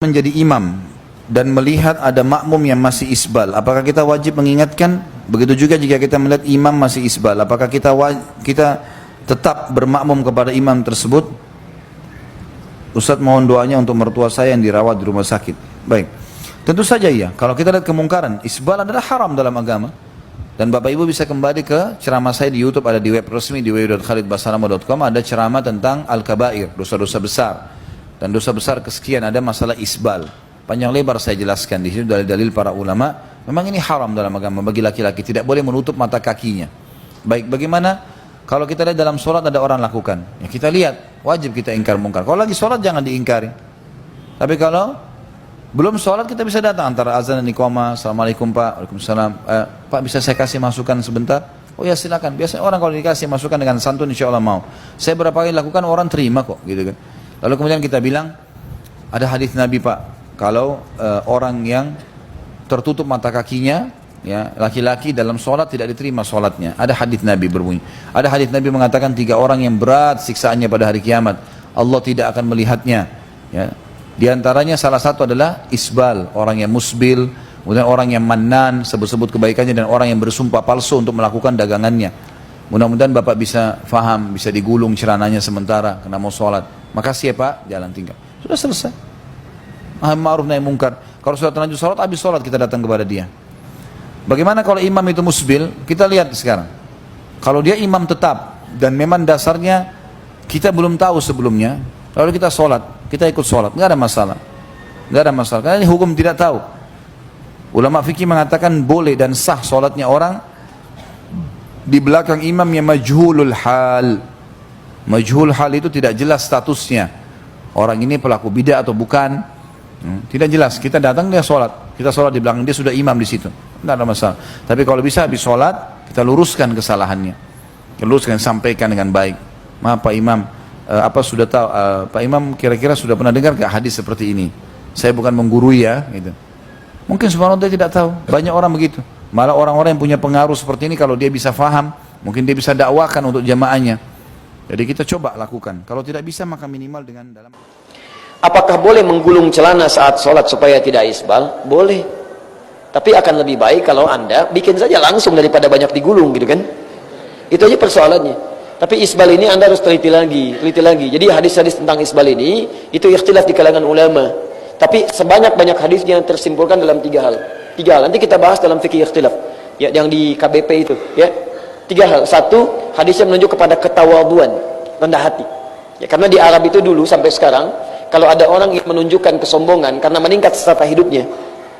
menjadi imam dan melihat ada makmum yang masih isbal, apakah kita wajib mengingatkan? Begitu juga jika kita melihat imam masih isbal, apakah kita tetap bermakmum kepada imam tersebut? Ustaz mohon doanya untuk mertua saya yang dirawat di rumah sakit. Baik, tentu saja iya. Kalau kita lihat kemungkaran, isbal adalah haram dalam agama. Dan Bapak Ibu bisa kembali ke ceramah saya di YouTube, ada di web resmi di www.khalidbasalamah.com, ada ceramah tentang al-kabair, dosa-dosa besar. Dan dosa besar kesekian ada masalah isbal. Panjang lebar saya jelaskan di situ dalil-dalil para ulama. Memang ini haram dalam agama bagi laki-laki, tidak boleh menutup mata kakinya. Baik, bagaimana kalau kita lihat dalam sholat ada orang lakukan? Ya kita lihat, wajib kita ingkar mungkar. Kalau lagi sholat jangan diingkari. Tapi kalau belum sholat kita bisa datang antara azan dan iqamah. Assalamualaikum Pak, Waalaikumsalam. Pak bisa saya kasih masukan sebentar? Oh ya silakan. Biasanya orang kalau dikasih masukan dengan santun insya Allah mau. Saya berapa kali lakukan orang terima kok, gitu kan. Lalu kemudian kita bilang, ada hadis Nabi Pak, kalau orang yang tertutup mata kakinya, ya laki-laki dalam sholat tidak diterima sholatnya. Ada hadis Nabi berbunyi. Ada hadis Nabi mengatakan 3 orang yang berat siksaannya pada hari kiamat. Allah tidak akan melihatnya. Ya. Di antaranya salah satu adalah isbal, orang yang musbil, kemudian orang yang mannan, sebut-sebut kebaikannya, dan orang yang bersumpah palsu untuk melakukan dagangannya. Mudah-mudahan Bapak bisa faham, bisa digulung celananya sementara karena mau sholat. Makasih ya Pak, jalan tinggal. Sudah selesai. Ma'ruf nahi mungkar. Kalau sudah terlanjur sholat, habis sholat kita datang kepada dia. Bagaimana kalau imam itu musbil? Kita lihat sekarang. Kalau dia imam tetap dan memang dasarnya kita belum tahu sebelumnya, lalu kita sholat, kita ikut sholat, nggak ada masalah. Nggak ada masalah, karena ini hukum tidak tahu. Ulama fikih mengatakan boleh dan sah sholatnya orang di belakang imam yang majhulul hal. Majhul hal itu tidak jelas statusnya. Orang ini pelaku bidah atau bukan, tidak jelas. Kita datang dia sholat, kita sholat di belakang dia, sudah imam di situ, tidak ada masalah. Tapi kalau bisa habis sholat kita luruskan kesalahannya, luruskan, sampaikan dengan baik. Maaf Pak Imam, apa sudah tahu Pak Imam kira-kira sudah pernah dengar gak hadis seperti ini? Saya bukan menggurui ya, gitu. Mungkin subhanallah dia tidak tahu. Banyak orang begitu. Malah orang-orang yang punya pengaruh seperti ini, kalau dia bisa faham, mungkin dia bisa dakwakan untuk jamaahnya. Jadi kita coba lakukan. Kalau tidak bisa maka minimal dengan dalam. Apakah boleh menggulung celana saat sholat supaya tidak isbal? Boleh. Tapi akan lebih baik kalau Anda bikin saja langsung daripada banyak digulung, gitu kan? Itu aja persoalannya. Tapi isbal ini Anda harus teliti lagi. Jadi hadis-hadis tentang isbal ini itu ikhtilaf di kalangan ulama. Tapi sebanyak-banyak hadisnya yang tersimpulkan dalam 3 hal. 3 hal. Nanti kita bahas dalam fikih ikhtilaf. Ya, yang di KBP itu, ya. 3 hal. 1, hadisnya menunjuk kepada ketawaduan, rendah hati. Ya, karena di Arab itu dulu sampai sekarang, kalau ada orang yang menunjukkan kesombongan karena meningkat strata hidupnya,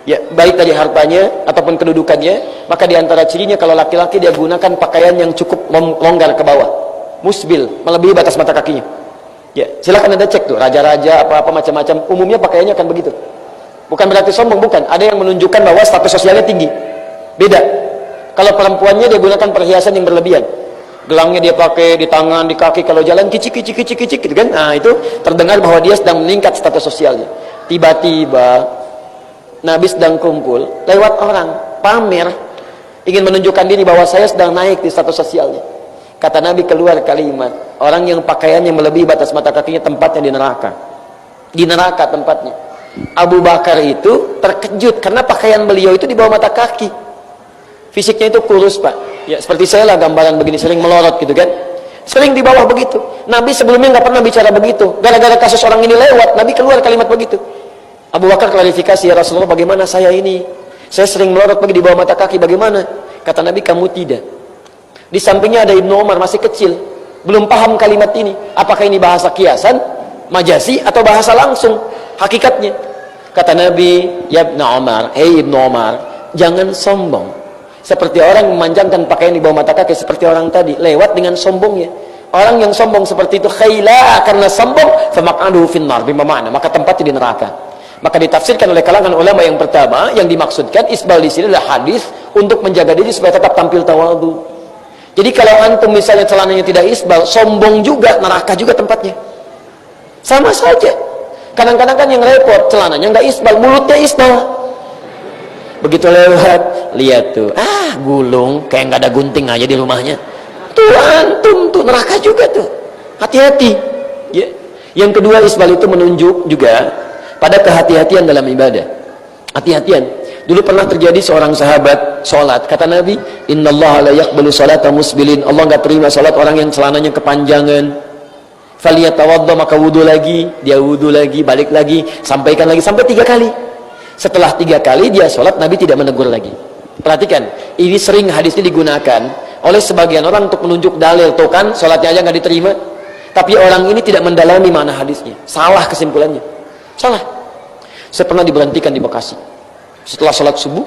ya baik dari hartanya ataupun kedudukannya, maka di antara cirinya kalau laki-laki dia gunakan pakaian yang cukup longgar ke bawah, musbil, melebihi batas mata kakinya. Ya, silakan Anda cek tuh, raja-raja apa-apa macam-macam, umumnya pakaiannya akan begitu. Bukan berarti sombong, bukan. Ada yang menunjukkan bahwa status sosialnya tinggi. Beda. Kalau perempuannya dia gunakan perhiasan yang berlebihan. Gelangnya dia pakai di tangan, di kaki, kalau jalan kicik gitu kan. Nah, itu terdengar bahwa dia sedang meningkat status sosialnya. Tiba-tiba Nabi sedang kumpul, lewat orang pamer, ingin menunjukkan diri bahwa saya sedang naik di status sosialnya. Kata Nabi keluar kalimat, orang yang pakaiannya melebihi batas mata kakinya tempatnya di neraka. Di neraka tempatnya. Abu Bakar itu terkejut karena pakaian beliau itu di bawah mata kaki. Fisiknya itu kurus Pak, ya seperti saya lah gambaran begini, sering melorot gitu kan, sering di bawah begitu. Nabi sebelumnya nggak pernah bicara begitu, gara-gara kasus orang ini lewat, Nabi keluar kalimat begitu. Abu Bakar klarifikasi, ya Rasulullah bagaimana saya ini, saya sering melorot pergi di bawah mata kaki, bagaimana? Kata Nabi, kamu tidak. Di sampingnya ada Ibnu Umar masih kecil, belum paham kalimat ini, apakah ini bahasa kiasan, majasi atau bahasa langsung, hakikatnya. Kata Nabi, ya Ibnu Umar, hei Ibnu Umar, jangan sombong. Seperti orang memanjangkan pakaian di bawah mata kaki seperti orang tadi, lewat dengan sombongnya. Orang yang sombong seperti itu khaila, karena sombong, famaq'aduhu finnar, bimana? Maka tempatnya di neraka. Maka ditafsirkan oleh kalangan ulama yang pertama, yang dimaksudkan isbal di sini adalah hadis untuk menjaga diri supaya tetap tampil tawadhu. Jadi kalau antum misalnya celananya tidak isbal, sombong juga, neraka juga tempatnya. Sama saja. Kadang-kadang kan yang repot celananya nggak isbal, mulutnya isbal. Begitu lewat, lihat tuh, gulung, kayak nggak ada gunting aja di rumahnya. Tuh antum tuh neraka juga tuh. Hati-hati. Ya. Yang kedua, isbal itu menunjuk juga pada kehati-hatian dalam ibadah. Hati-hatian. Dulu pernah terjadi seorang sahabat sholat, kata Nabi, innallaha la yaqbalu sholata musbilin, Allah nggak terima sholat orang yang celananya kepanjangan. Faliyatawadda, maka wudu lagi, dia wudu lagi, balik lagi, sampaikan lagi, sampai 3 kali. Setelah 3 kali dia sholat, Nabi tidak menegur lagi. Perhatikan, ini sering hadis ini digunakan oleh sebagian orang untuk menunjuk dalil, tuh kan sholatnya aja nggak diterima. Tapi orang ini tidak mendalami mana hadisnya, salah kesimpulannya, salah. Saya pernah diberhentikan di Bekasi setelah sholat subuh,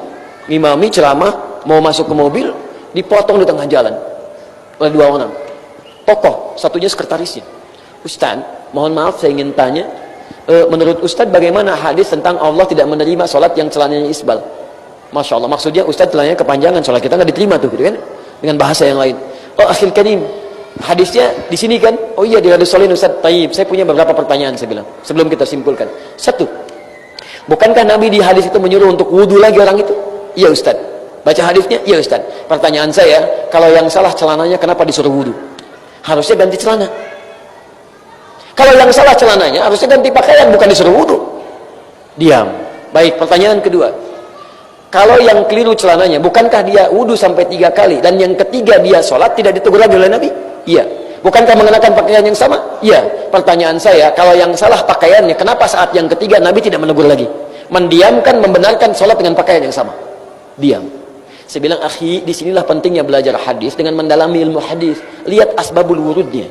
ngimami ceramah, mau masuk ke mobil, dipotong di tengah jalan oleh 2 orang tokoh, satunya sekretarisnya. Ustaz, mohon maaf saya ingin tanya, menurut Ustaz bagaimana hadis tentang Allah tidak menerima sholat yang celananya isbal? Masya Allah, maksudnya Ustaz celananya kepanjangan, sholat kita nggak diterima tuh, gitu kan? Dengan bahasa yang lain. Oh akhil karim, hadisnya di sini kan? Oh iya, di Riyadhus Shalihin Ustaz. Taib, saya punya beberapa pertanyaan, saya bilang sebelum kita simpulkan. 1, bukankah Nabi di hadis itu menyuruh untuk wudu lagi orang itu? Iya Ustaz. Baca hadisnya? Iya Ustaz. Pertanyaan saya, kalau yang salah celananya kenapa disuruh wudu? Harusnya ganti celana. Kalau yang salah celananya harusnya ganti pakaian, bukan disuruh wudu. Diam. Baik, pertanyaan kedua, kalau yang keliru celananya, bukankah dia wudu sampai 3 kali dan yang ketiga dia sholat tidak ditegur lagi oleh Nabi? Iya. Bukankah mengenakan pakaian yang sama? Iya. Pertanyaan saya, kalau yang salah pakaiannya, kenapa saat yang ketiga Nabi tidak menegur lagi? Mendiamkan, membenarkan sholat dengan pakaian yang sama. Diam. Saya bilang, akhi, disinilah pentingnya belajar hadis dengan mendalami ilmu hadis. Lihat asbabul wurudnya.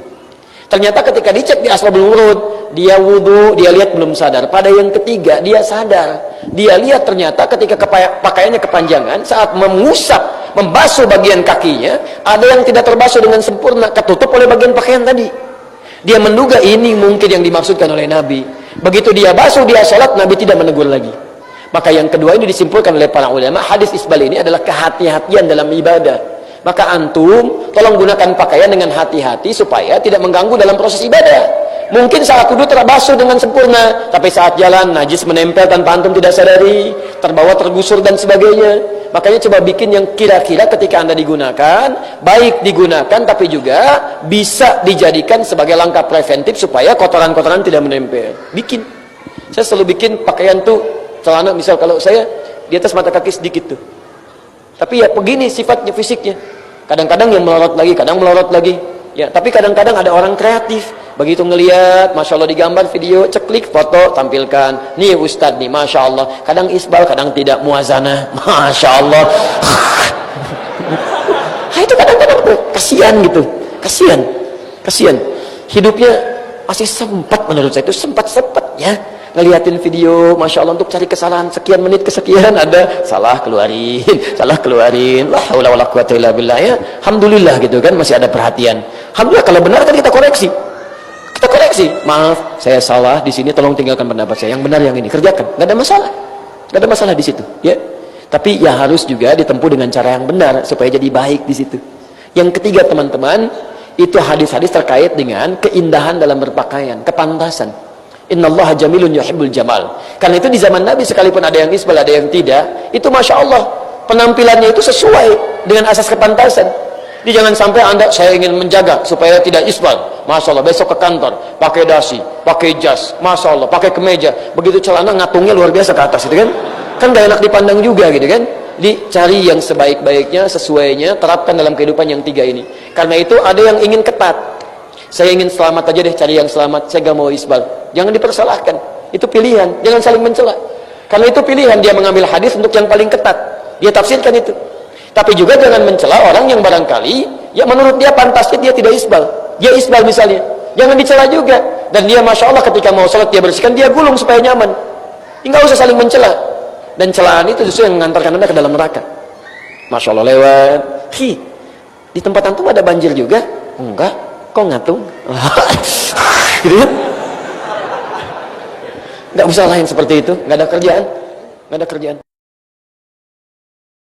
Ternyata ketika dicek di asbabul wurud, dia wudu, dia lihat belum sadar. Pada yang ketiga, dia sadar. Dia lihat ternyata ketika pakaiannya kepanjangan, saat mengusap, membasuh bagian kakinya, ada yang tidak terbasuh dengan sempurna, ketutup oleh bagian pakaian tadi. Dia menduga ini mungkin yang dimaksudkan oleh Nabi. Begitu dia basuh, dia sholat, Nabi tidak menegur lagi. Maka yang kedua ini disimpulkan oleh para ulama, hadis isbal ini adalah kehati-hatian dalam ibadah. Maka antum tolong gunakan pakaian dengan hati-hati supaya tidak mengganggu dalam proses ibadah. Mungkin saat wudhu terbasuh dengan sempurna, tapi saat jalan najis menempel tanpa antum tidak sadari, terbawa, tergusur dan sebagainya. Makanya coba bikin yang kira-kira ketika Anda digunakan, baik digunakan tapi juga bisa dijadikan sebagai langkah preventif supaya kotoran-kotoran tidak menempel. Bikin. Saya selalu bikin pakaian tuh, celana misal kalau saya di atas mata kaki sedikit tuh. Tapi ya begini sifatnya, fisiknya. Kadang-kadang yang melorot lagi, kadang melorot lagi. Ya, tapi kadang-kadang ada orang kreatif. Begitu ngelihat, Masya Allah digambar video, ceklik, foto, tampilkan. Nih Ustadz nih, Masya Allah. Kadang isbal, kadang tidak, muazanah. Masya Allah. Itu kadang-kadang tuh, kasihan gitu. Kasihan. Hidupnya masih sempat menurut saya itu, sempat-sempatnya. Ngeliatin video, Masya Allah, untuk cari kesalahan sekian menit kesekian ada salah keluarin la haula wala quwata illa billah, ya alhamdulillah gitu kan, masih ada perhatian. Alhamdulillah, kalau benar kan kita koreksi, maaf saya salah di sini, tolong tinggalkan pendapat saya, yang benar yang ini kerjakan, nggak ada masalah di situ, ya. Tapi ya harus juga ditempuh dengan cara yang benar supaya jadi baik di situ. Yang ketiga teman-teman, itu hadis-hadis terkait dengan keindahan dalam berpakaian, kepantasan. Innallaha jamilun yuhibbul jamal. Karena itu di zaman Nabi sekalipun ada yang isbal, ada yang tidak, itu Masya Allah penampilannya itu sesuai dengan asas kepantasan. Jadi jangan sampai saya ingin menjaga supaya tidak isbal, Masya Allah besok ke kantor pakai dasi, pakai jas, Masya Allah pakai kemeja, begitu celana ngatungnya luar biasa ke atas, itu kan gak enak dipandang juga gitu kan. Dicari yang sebaik-baiknya, sesuainya, terapkan dalam kehidupan yang 3 ini. Karena itu ada yang ingin ketat, saya ingin selamat aja deh, cari yang selamat, saya gak mau isbal. Jangan dipersalahkan, itu pilihan, jangan saling mencela. Karena itu pilihan, dia mengambil hadis untuk yang paling ketat, dia tafsirkan itu. Tapi juga jangan mencela orang yang barangkali, ya menurut dia pantasnya dia tidak isbal, dia isbal misalnya, jangan dicela juga. Dan dia Masya Allah ketika mau sholat dia bersihkan, dia gulung supaya nyaman. Enggak usah saling mencela. Dan celaan itu justru yang mengantarkan Anda ke dalam neraka. Masya Allah lewat, di tempat antum ada banjir juga? Enggak. Kok ngatung? Gitu ya? Nggak usah lain seperti itu, nggak ada kerjaan.